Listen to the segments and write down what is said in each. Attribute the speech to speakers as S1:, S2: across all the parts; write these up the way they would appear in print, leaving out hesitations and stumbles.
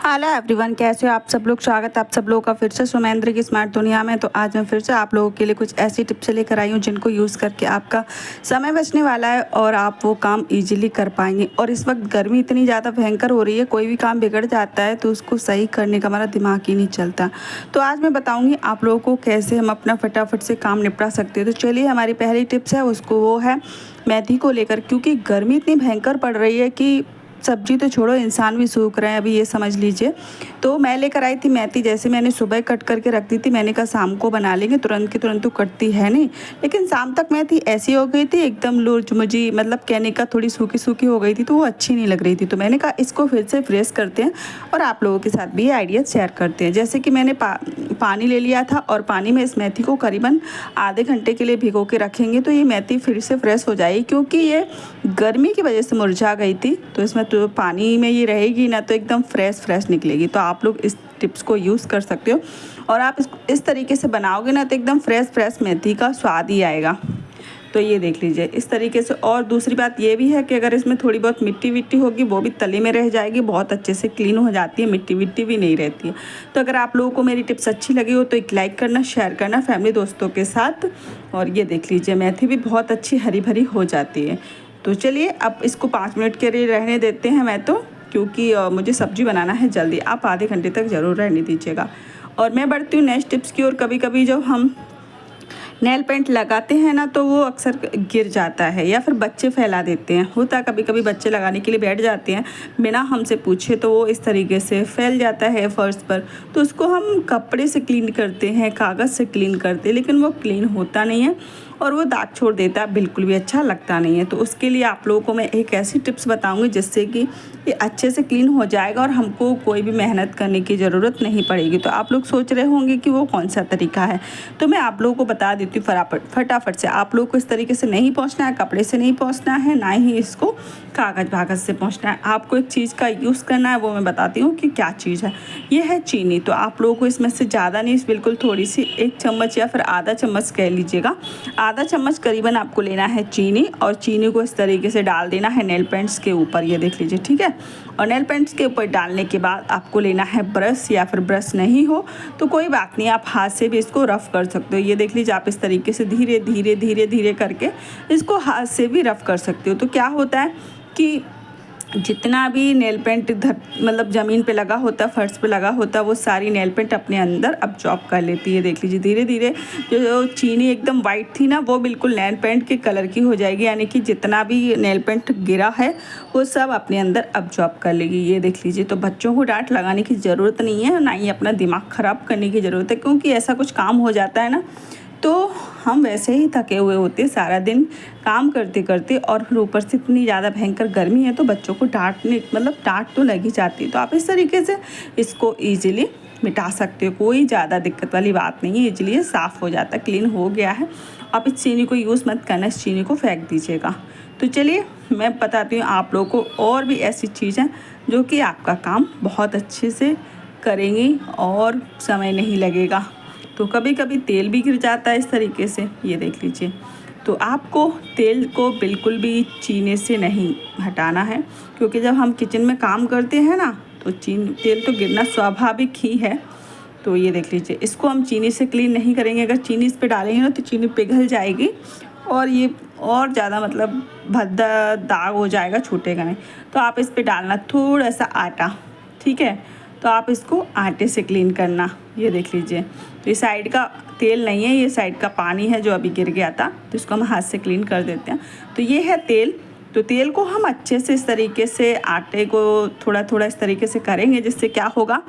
S1: Hello everyone, कैसे हो आप सब लोग। स्वागत है आप सब लोगों का फिर से सुमेंद्र की स्मार्ट दुनिया में। तो आज मैं फिर से आप लोगों के लिए कुछ ऐसी टिप्स लेकर आई हूँ जिनको यूज़ करके आपका समय बचने वाला है और आप वो काम इजीली कर पाएंगे। और इस वक्त गर्मी इतनी ज़्यादा भयंकर हो रही है, कोई भी काम बिगड़ जाता है तो उसको सही करने का हमारा दिमाग ही नहीं चलता। तो आज मैं बताऊँगी आप लोगों को कैसे हम अपना फटाफट से काम निपटा सकते हैं। तो चलिए, हमारी पहली टिप्स है वो है मेथी को लेकर, क्योंकि गर्मी इतनी भयंकर पड़ रही है कि सब्जी तो छोड़ो, इंसान भी सूख रहे हैं अभी, ये समझ लीजिए। तो मैं लेकर आई थी मेथी। जैसे मैंने सुबह कट करके रख दी थी, मैंने कहा शाम को बना लेंगे, तुरंत की तुरंत तो कटती है नहीं। लेकिन शाम तक मेथी ऐसी हो गई थी एकदम लुरझमुझी, मतलब कहने का थोड़ी सूखी सूखी हो गई थी, तो वो अच्छी नहीं लग रही थी। तो मैंने कहा इसको फिर से फ्रेश करते हैं और आप लोगों के साथ भी ये आइडिया शेयर करते हैं। जैसे कि मैंने पानी ले लिया था और पानी में इस मेथी को करीबन आधे घंटे के लिए भिगो के रखेंगे तो ये मेथी फिर से फ्रेश हो जाएगी, क्योंकि ये गर्मी की वजह से मुरझा गई थी। तो इसमें तो पानी में ये रहेगी ना, तो एकदम फ्रेश निकलेगी। तो आप लोग इस टिप्स को यूज़ कर सकते हो और आप इस तरीके से बनाओगे ना तो एकदम फ्रेश मेथी का स्वाद ही आएगा। तो ये देख लीजिए इस तरीके से। और दूसरी बात ये भी है कि अगर इसमें थोड़ी बहुत मिट्टी विट्टी होगी वो भी तले में रह जाएगी, बहुत अच्छे से क्लीन हो जाती है, मिट्टी विट्टी भी नहीं रहती है। तो अगर आप लोगों को मेरी टिप्स अच्छी लगी हो तो एक लाइक करना, शेयर करना फैमिली दोस्तों के साथ। और ये देख लीजिए मेथी भी बहुत अच्छी हरी भरी हो जाती है। तो चलिए अब इसको 5 मिनट के लिए रहने देते हैं मैं तो, क्योंकि मुझे सब्जी बनाना है जल्दी। आप आधे घंटे तक ज़रूर रहने दीजिएगा। और मैं बढ़ती हूँ नेक्स्ट टिप्स की ओर। कभी कभी जब हम नेल पेंट लगाते हैं ना तो वो अक्सर गिर जाता है या फिर बच्चे फैला देते हैं। होता है कभी कभी बच्चे लगाने के लिए बैठ जाते हैं बिना हमसे पूछे, तो वो इस तरीके से फैल जाता है फर्श पर। तो उसको हम कपड़े से क्लीन करते हैं, कागज़ से क्लीन करते हैं, लेकिन वो क्लीन होता नहीं है और वो दाग छोड़ देता है, बिल्कुल भी अच्छा लगता नहीं है। तो उसके लिए आप लोगों को मैं एक ऐसी टिप्स बताऊंगी जिससे कि ये अच्छे से क्लीन हो जाएगा और हमको कोई भी मेहनत करने की ज़रूरत नहीं पड़ेगी। तो आप लोग सोच रहे होंगे कि वो कौन सा तरीका है, तो मैं आप लोगों को बता देती हूँ फटाफट से। आप लोग को इस तरीके से नहीं पहुँचना है, कपड़े से नहीं पहुँचना है, ना ही इसको कागज़ से पहुँचना है। आपको एक चीज़ का यूज़ करना है, वो मैं बताती हूँ कि क्या चीज़ है। ये है चीनी। तो आप लोगों को इसमें से ज़्यादा नहीं, बिल्कुल थोड़ी सी, 1 चम्मच या फिर आधा चम्मच कह लीजिएगा, आधा चम्मच करीबन आपको लेना है चीनी। और चीनी को इस तरीके से डाल देना है नेल पेंट्स के ऊपर, ये देख लीजिए, ठीक है। और नेल पेंट्स के ऊपर डालने के बाद आपको लेना है ब्रश, या फिर ब्रश नहीं हो तो कोई बात नहीं, आप हाथ से भी इसको रफ़ कर सकते हो। ये देख लीजिए, आप इस तरीके से धीरे धीरे करके इसको हाथ से भी रफ़ कर सकते हो। तो क्या होता है कि जितना भी नेल पेंट मतलब ज़मीन पे लगा होता है, फर्श पे लगा होता है, वो सारी नेल पेंट अपने अंदर अब्जॉर्ब कर लेती है। देख लीजिए धीरे धीरे जो चीनी एकदम वाइट थी ना, वो बिल्कुल नेल पेंट के कलर की हो जाएगी, यानी कि जितना भी नेल पेंट गिरा है वो सब अपने अंदर अब्जॉर्ब कर लेगी। ये देख लीजिए। तो बच्चों को डांट लगाने की ज़रूरत नहीं है, ना ही अपना दिमाग ख़राब करने की ज़रूरत है, क्योंकि ऐसा कुछ काम हो जाता है ना तो हम वैसे ही थके हुए होते सारा दिन काम करते करते, और फिर ऊपर से इतनी ज़्यादा भयंकर गर्मी है तो बच्चों को डांट तो लगी जाती है। तो आप इस तरीके से इसको ईजिली मिटा सकते हो, कोई ज़्यादा दिक्कत वाली बात नहीं है। ईजिली ये साफ़ हो जाता है, क्लीन हो गया है। आप इस चीनी को यूज़ मत करना, इस चीनी को फेंक दीजिएगा। तो चलिए मैं बताती हूँ आप लोगों को और भी ऐसी चीज़ें जो कि आपका काम बहुत अच्छे से करेंगी और समय नहीं लगेगा। तो कभी कभी तेल भी गिर जाता है इस तरीके से, ये देख लीजिए। तो आपको तेल को बिल्कुल भी चीनी से नहीं हटाना है, क्योंकि जब हम किचन में काम करते हैं ना तो तेल तो गिरना स्वाभाविक ही है। तो ये देख लीजिए, इसको हम चीनी से क्लीन नहीं करेंगे। अगर चीनी इस पर डालेंगे ना तो चीनी पिघल जाएगी और ये और ज़्यादा मतलब भद्दा दाग हो जाएगा, छूटेगा नहीं। तो आप इस पर डालना थोड़ा सा आटा, ठीक है। तो आप इसको आटे से क्लीन करना, ये देख लीजिए। तो ये साइड का तेल नहीं है, ये साइड का पानी है जो अभी गिर गया था, तो इसको हम हाथ से क्लीन कर देते हैं। तो ये है तेल। तो तेल को हम अच्छे से इस तरीके से आटे को थोड़ा थोड़ा इस तरीके से करेंगे, जिससे क्या होगा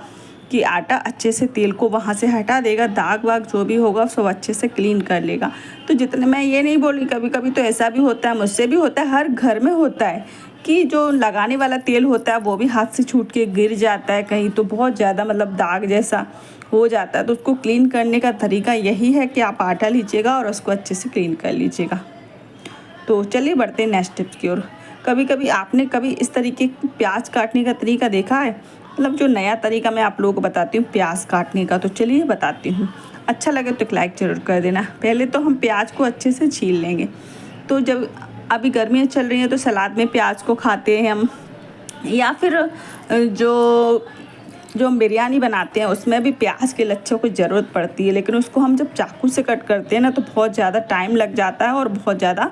S1: कि आटा अच्छे से तेल को वहाँ से हटा देगा, दाग वाग जो भी होगा सब अच्छे से क्लीन कर लेगा। तो जितने, मैं ये नहीं बोल रही, कभी कभी तो ऐसा भी होता है, मुझसे भी होता है, हर घर में होता है कि जो लगाने वाला तेल होता है वो भी हाथ से छूट के गिर जाता है कहीं, तो बहुत ज़्यादा मतलब दाग जैसा हो जाता है। तो उसको क्लीन करने का तरीका यही है कि आप आटा लीजिएगा और उसको अच्छे से क्लीन कर लीजिएगा। तो चलिए बढ़ते हैं नेक्स्ट टिप्स की ओर। कभी कभी आपने इस तरीके प्याज काटने का तरीका देखा है, मतलब जो नया तरीका मैं आप लोगों को बताती हूँ प्याज काटने का। तो चलिए बताती हूँ, अच्छा लगे तो एक लाइक ज़रूर कर देना। पहले तो हम प्याज को अच्छे से छील लेंगे। तो जब अभी गर्मियाँ चल रही हैं तो सलाद में प्याज को खाते हैं हम, या फिर जो जो हम बिरयानी बनाते हैं उसमें भी प्याज के लच्छों की ज़रूरत पड़ती है, लेकिन उसको हम जब चाकू से कट करते हैं ना तो बहुत ज़्यादा टाइम लग जाता है और बहुत ज़्यादा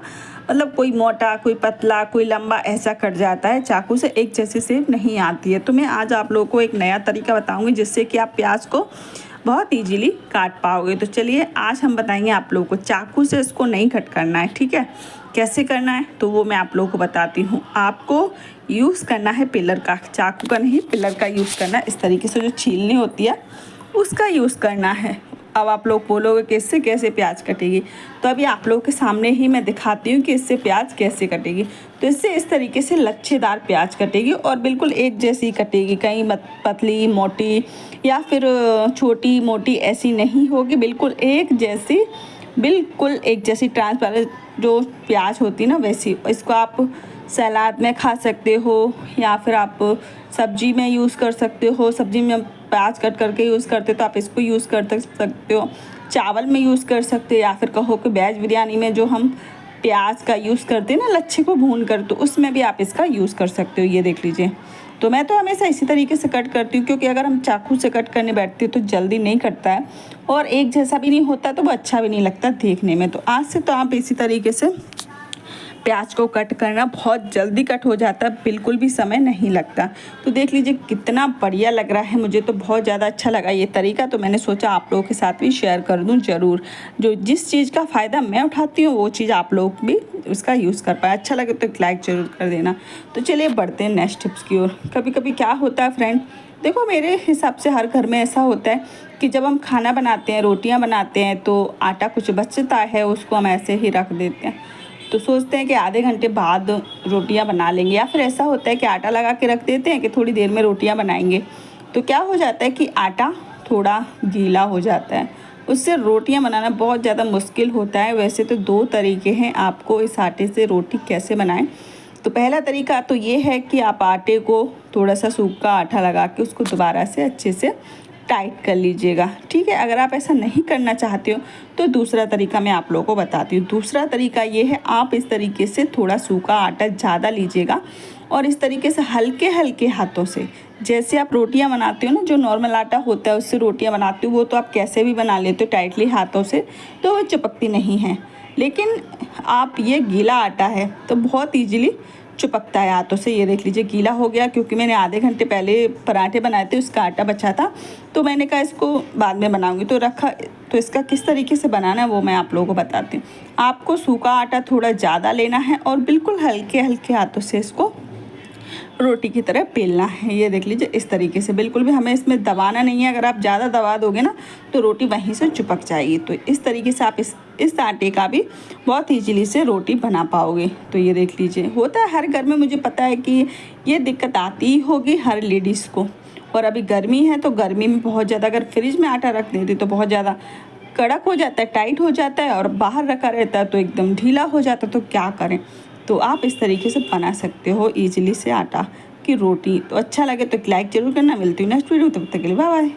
S1: मतलब कोई मोटा, कोई पतला, कोई लंबा ऐसा कट जाता है, चाकू से एक जैसी शेप नहीं आती है। तो मैं आज आप लोगों को एक नया तरीका बताऊंगी जिससे कि आप प्याज को बहुत ईजीली काट पाओगे। तो चलिए आज हम बताएंगे आप लोगों को चाकू से इसको नहीं कट करना है, ठीक है। कैसे करना है तो वो मैं आप लोगों को बताती हूँ। आपको यूज़ करना है पिलर का, चाकू का नहीं, पिलर का यूज़ करना है। इस तरीके से जो छीलनी होती है उसका यूज़ करना है। अब आप लोग बोलोगे कि इससे कैसे प्याज कटेगी, तो अभी आप लोगों के सामने ही मैं दिखाती हूँ कि इससे प्याज कैसे कटेगी। तो इससे इस तरीके से लच्छेदार प्याज कटेगी और बिल्कुल एक जैसी कटेगी, कहीं पतली मोटी या फिर छोटी मोटी ऐसी नहीं होगी, बिल्कुल एक जैसी, बिल्कुल एक जैसी ट्रांसपेरेंट जो प्याज होती है ना वैसी। इसको आप सलाद में खा सकते हो या फिर आप सब्जी में यूज़ कर सकते हो। सब्जी में प्याज कट करके यूज़ करते तो आप इसको यूज़ कर सकते हो। चावल में यूज़ कर सकते हो या फिर कहो कि वेज बिरयानी में जो हम प्याज का यूज़ करते हैं ना लच्छे को भून कर, तो उसमें भी आप इसका यूज़ कर सकते हो। ये देख लीजिए। तो मैं तो हमेशा इसी तरीके से कट करती हूँ, क्योंकि अगर हम चाकू से कट करने बैठते हैं तो जल्दी नहीं कटता है और एक जैसा भी नहीं होता, तो वो अच्छा भी नहीं लगता देखने में। तो आज से तो आप इसी तरीके से प्याज को कट करना, बहुत जल्दी कट हो जाता है, बिल्कुल भी समय नहीं लगता। तो देख लीजिए कितना बढ़िया लग रहा है, मुझे तो बहुत ज़्यादा अच्छा लगा ये तरीका। तो मैंने सोचा आप लोगों के साथ भी शेयर कर दूं ज़रूर। जो जिस चीज़ का फ़ायदा मैं उठाती हूँ वो चीज़ आप लोग भी उसका यूज़ कर पाए। अच्छा लगे तो एक लाइक ज़रूर कर देना। तो चलिए बढ़ते हैं नेक्स्ट टिप्स की ओर। कभी कभी क्या होता है फ्रेंड, देखो मेरे हिसाब से हर घर में ऐसा होता है कि जब हम खाना बनाते हैं, रोटियां बनाते हैं, तो आटा कुछ बचता है उसको हम ऐसे ही रख देते हैं। तो सोचते हैं कि आधे घंटे बाद रोटियां बना लेंगे, या फिर ऐसा होता है कि आटा लगा के रख देते हैं कि थोड़ी देर में रोटियां बनाएंगे। तो क्या हो जाता है कि आटा थोड़ा गीला हो जाता है, उससे रोटियां बनाना बहुत ज़्यादा मुश्किल होता है। वैसे तो दो तरीके हैं आपको इस आटे से रोटी कैसे बनाएं। तो पहला तरीका तो ये है कि आप आटे को थोड़ा सा सूखा आटा लगा के उसको दोबारा से अच्छे से टाइट कर लीजिएगा, ठीक है। अगर आप ऐसा नहीं करना चाहते हो तो दूसरा तरीका मैं आप लोगों को बताती हूँ। दूसरा तरीका ये है, आप इस तरीके से थोड़ा सूखा आटा ज़्यादा लीजिएगा और इस तरीके से हल्के हल्के हाथों से, जैसे आप रोटियां बनाते हो ना, जो नॉर्मल आटा होता है उससे रोटियां बनाते हो, वो तो आप कैसे भी बना लेते हो टाइटली हाथों से, तो वो चिपकती नहीं है। लेकिन आप ये गीला आटा है तो बहुत ईजीली चिपकता है हाथों से। ये देख लीजिए गीला हो गया, क्योंकि मैंने आधे घंटे पहले पराठे बनाए थे, उसका आटा बचा था, तो मैंने कहा इसको बाद में बनाऊंगी तो रखा। तो इसका किस तरीके से बनाना है वो मैं आप लोगों को बताती हूँ। आपको सूखा आटा थोड़ा ज़्यादा लेना है और बिल्कुल हल्के हल्के हाथों से इसको रोटी की तरह बेलना है। ये देख लीजिए इस तरीके से, बिल्कुल भी हमें इसमें दबाना नहीं है। अगर आप ज़्यादा दबा दोगे ना तो रोटी वहीं से चिपक जाएगी। तो इस तरीके से आप इस आटे का भी बहुत ईजीली से रोटी बना पाओगे। तो ये देख लीजिए, होता है हर घर में, मुझे पता है कि ये दिक्कत आती ही होगी हर लेडीज़ को। और अभी गर्मी है तो गर्मी में बहुत ज़्यादा अगर फ्रिज में आटा रख देते तो बहुत ज़्यादा कड़क हो जाता है, टाइट हो जाता है, और बाहर रखा रहता है तो एकदम ढीला हो जाता है। तो क्या करें, तो आप इस तरीके से बना सकते हो ईजिली से आटा की रोटी। तो अच्छा लगे तो एक लाइक ज़रूर करना। मिलती हूँ नेक्स्ट वीडियो, तब तक के लिए बाय बाय।